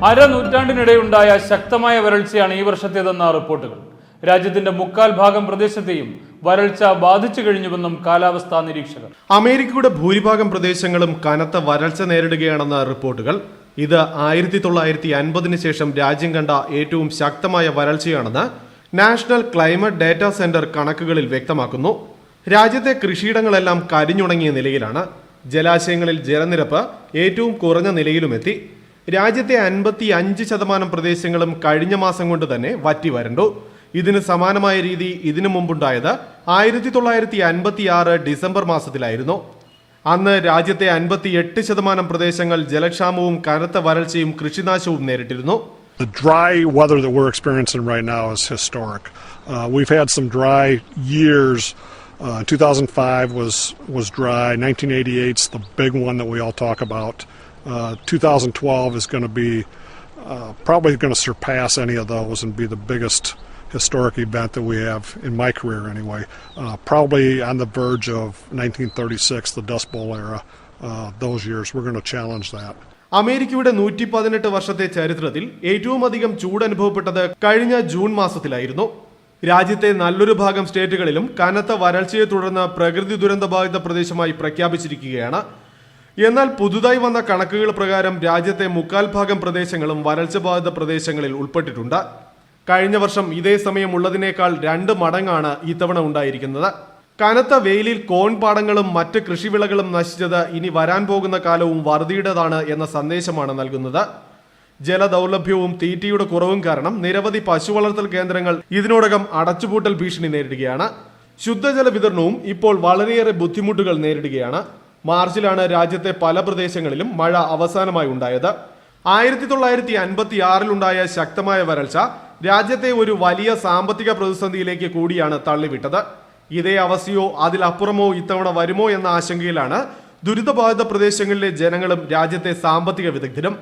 അരനൂറ്റാണ്ടിനിടെയുണ്ടായ ശക്തമായ വരൾച്ചയാണ് ഈ വർഷത്തേതെന്ന റിപ്പോർട്ടുകൾ. രാജ്യത്തിന്റെ മുക്കാൽ ഭാഗം പ്രദേശത്തെയും വരൾച്ച ബാധിച്ചു കഴിഞ്ഞുവെന്നും കാലാവസ്ഥാ നിരീക്ഷകർ. അമേരിക്കയുടെ ഭൂരിഭാഗം പ്രദേശങ്ങളും കനത്ത വരൾച്ച നേരിടുകയാണെന്ന റിപ്പോർട്ടുകൾ. ഇത് 1950 ശേഷം രാജ്യം കണ്ട ഏറ്റവും ശക്തമായ വരൾച്ചയാണെന്ന് നാഷണൽ ക്ലൈമറ്റ് ഡാറ്റാ സെന്റർ കണക്കുകളിൽ വ്യക്തമാക്കുന്നു. രാജ്യത്തെ കൃഷിയിടങ്ങളെല്ലാം കരിഞ്ഞുണങ്ങിയ നിലയിലാണ്. ജലാശയങ്ങളിൽ ജലനിരപ്പ് ഏറ്റവും കുറഞ്ഞ നിലയിലുമെത്തി. രാജ്യത്തെ 55% പ്രദേശങ്ങളും കഴിഞ്ഞ മാസം കൊണ്ട് തന്നെ വറ്റി വരണ്ടു. ഇതിന് സമാനമായ രീതി ഇതിനു മുമ്പുണ്ടായത് 1956 ഡിസംബർ മാസത്തിലായിരുന്നു. അന്ന് രാജ്യത്തെ 58% പ്രദേശങ്ങൾ ജലക്ഷാമവും കനത്ത വരൾച്ചയും കൃഷിനാശവും നേരിട്ടിരുന്നു. The dry weather that we're experiencing right now is historic. We've had some dry years. 2005 was dry. 1988's the big one that we all talk about. 2012 is going to be probably going to surpass any of those and be the biggest historic event that we have in my career anyway. Probably on the verge of 1936, the Dust Bowl era. Those years, we're going to challenge that. അമേരിക്കയുടെ 118 വർഷത്തെ ചരിത്രത്തിൽ ഏറ്റവും അധികം ചൂട് അനുഭവപ്പെട്ടത് കഴിഞ്ഞ June മാസത്തിലായിരുന്നു. രാജ്യത്തെ നല്ലൊരു ഭാഗം സ്റ്റേറ്റുകളിലും കനത്ത വരൾച്ചയെ തുടർന്ന് പ്രകൃതി ദുരന്തബാധിത പ്രദേശമായി പ്രഖ്യാപിച്ചിരിക്കുകയാണ്. എന്നാൽ പുതുതായി വന്ന കണക്കുകൾ പ്രകാരം രാജ്യത്തെ മുക്കാൽ ഭാഗം പ്രദേശങ്ങളും വരൾച്ച ബാധിത പ്രദേശങ്ങളിൽ ഉൾപ്പെട്ടിട്ടുണ്ട്. കഴിഞ്ഞ വർഷം ഇതേ സമയം ഉള്ളതിനേക്കാൾ 2 മടങ്ങാണ് ഇത്തവണ ഉണ്ടായിരിക്കുന്നത്. കനത്ത വെയിലിൽ കോൺ പാടങ്ങളും മറ്റ് കൃഷിവിളകളും നശിച്ചത് ഇനി വരാൻ പോകുന്ന കാലവും വറുതിയുടേതാണ് എന്ന സന്ദേശമാണ് നൽകുന്നത്. ജലദൗർലഭ്യവും തീറ്റയുടെ കുറവും കാരണം നിരവധി പശു വളർത്തൽ കേന്ദ്രങ്ങൾ ഇതിനോടകം അടച്ചുപൂട്ടൽ ഭീഷണി നേരിടുകയാണ്. ശുദ്ധജല വിതരണവും ഇപ്പോൾ വളരെയേറെ ബുദ്ധിമുട്ടുകൾ നേരിടുകയാണ്. മാർച്ചിലാണ് രാജ്യത്തെ പല പ്രദേശങ്ങളിലും മഴ അവസാനമായി ഉണ്ടായത്. 1956 ശക്തമായ വരൾച്ച രാജ്യത്തെ ഒരു വലിയ സാമ്പത്തിക പ്രതിസന്ധിയിലേക്ക് കൂടിയാണ് തള്ളിവിട്ടത്. ഇതേ അവസ്ഥയോ അതിലപ്പുറമോ ഇത്തവണ വരുമോ എന്ന ആശങ്കയിലാണ് ദുരിതബാധിത പ്രദേശങ്ങളിലെ ജനങ്ങളും രാജ്യത്തെ സാമ്പത്തിക വിദഗ്ധരും.